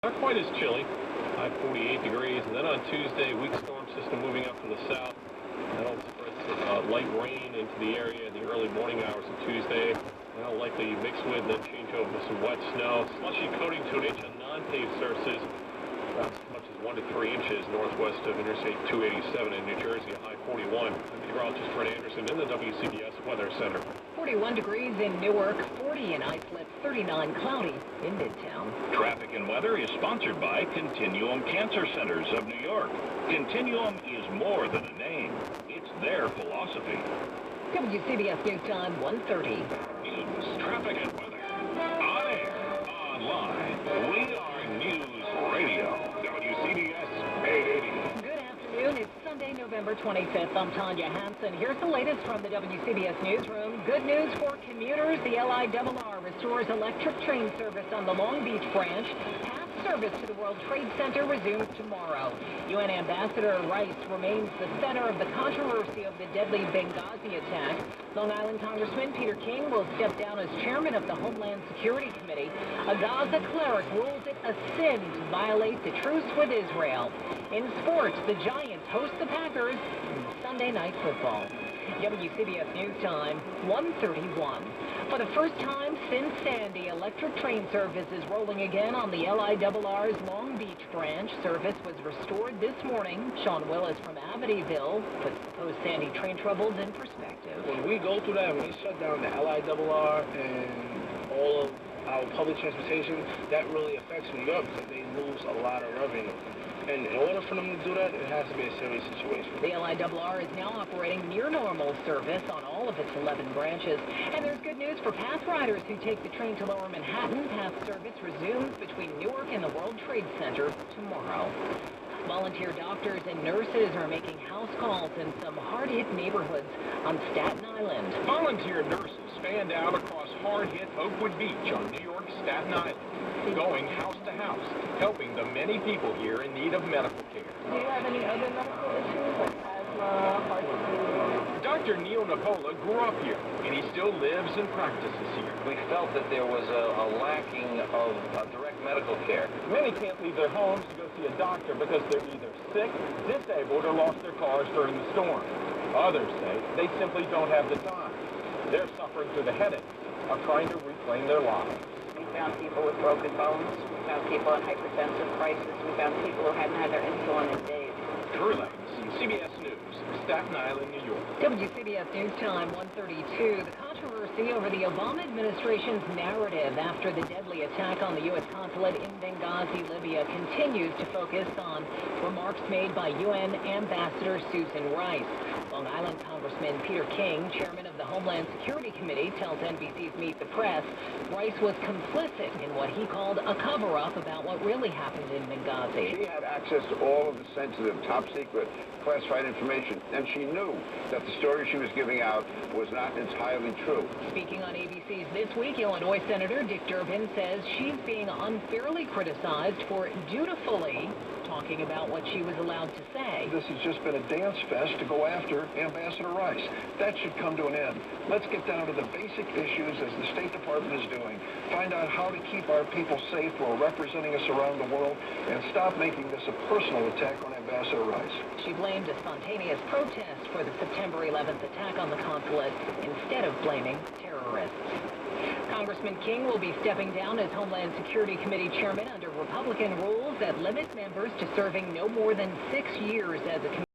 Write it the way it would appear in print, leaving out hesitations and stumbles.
Not quite as chilly, high 48 degrees, and then on Tuesday, weak storm system moving up from the south. That'll spread some light rain into the area in the early morning hours of Tuesday. That'll likely mix with and then change over with some wet snow. Slushy coating to an inch on non-paved surfaces. About as much as 1 to 3 inches northwest of Interstate 287 in New Jersey, a high 41. I'm meteorologist Fred Anderson in the WCBS Weather Center. 41 degrees in Newark, 40 in Islip, 39 cloudy in Midtown. Traffic and weather is sponsored by Continuum Cancer Centers of New York. Continuum is more than a name. It's their philosophy. WCBS News Time, 1:30. News, traffic, and weather. On air, online. We are News Radio. WCBS 880. Good afternoon. It's Sunday, November 25th. I'm Tanya Hansen. Here's the latest from the WCBS Newsroom. Good news for commuters. The LIRR restores electric train service on the Long Beach branch. Service to the World Trade Center resumes tomorrow. UN Ambassador Rice remains the center of the controversy of the deadly Benghazi attack. Long Island Congressman Peter King will step down as chairman of the Homeland Security Committee. A Gaza cleric rules it a sin to violate the truce with Israel. In sports, the Giants host the Packers in Sunday Night Football. WCBS News Time, 1:31. For the first time since Sandy, electric train service is rolling again on the LIRR's Long Beach branch. Service was restored this morning. Sean Willis from Amityville puts post-Sandy train troubles in perspective. When we go through that, when we shut down the LIRR and all of our public transportation, that really affects New York because they lose a lot of revenue. And in order for them to do that, it has to be a serious situation. The LIRR is now operating near normal service on all of its 11 branches. And there's good news for path riders who take the train to Lower Manhattan. Path service resumes between Newark and the World Trade Center tomorrow. Volunteer doctors and nurses are making house calls in some hard-hit neighborhoods on Staten Island. Volunteer nurses fanned out across hard-hit Oakwood Beach on New York's Staten Island, going house to house, helping the many people here in need of medical care. Do you have any other medical issues like asthma, heart disease? Dr. Neil Napola grew up here, and he still lives and practices here. We felt that there was a lacking of direct medical care. Many can't leave their homes to go see a doctor because they're either sick, disabled, or lost their cars during the storm. Others say they simply don't have the time. They're suffering through the headache of trying to reclaim their lives. We found people with broken bones. We found people in hypertensive crisis. We found people who hadn't had their insulin in days. Drew Lanes, CBS News, Staten Island, New York. WCBS News Time, 1:32. The controversy over the Obama administration's narrative after the deadly attack on the U.S. consulate in Benghazi, Libya, continues to focus on remarks made by UN Ambassador Susan Rice. Long Island Congressman Peter King, chairman of the Homeland Security Committee, tells NBC's Meet the Press Rice was complicit in what he called a cover-up about what really happened in Benghazi. She had access to all of the sensitive, top-secret, classified information, and she knew that the story she was giving out was not entirely true. Speaking on ABC's This Week, Illinois Senator Dick Durbin says she's being unfairly criticized for dutifully talking about what she was allowed to say. This has just been a dance fest to go after Ambassador Rice. That should come to an end. Let's get down to the basic issues as the State Department is doing. Find out how to keep our people safe while representing us around the world, and stop making this a personal attack on Ambassador Rice. She blamed a spontaneous protest for the September 11th attack on the consulate instead of blaming terrorists. Congressman King will be stepping down as Homeland Security Committee chairman under Republican rules that limit members to serving no more than 6 years as a committee.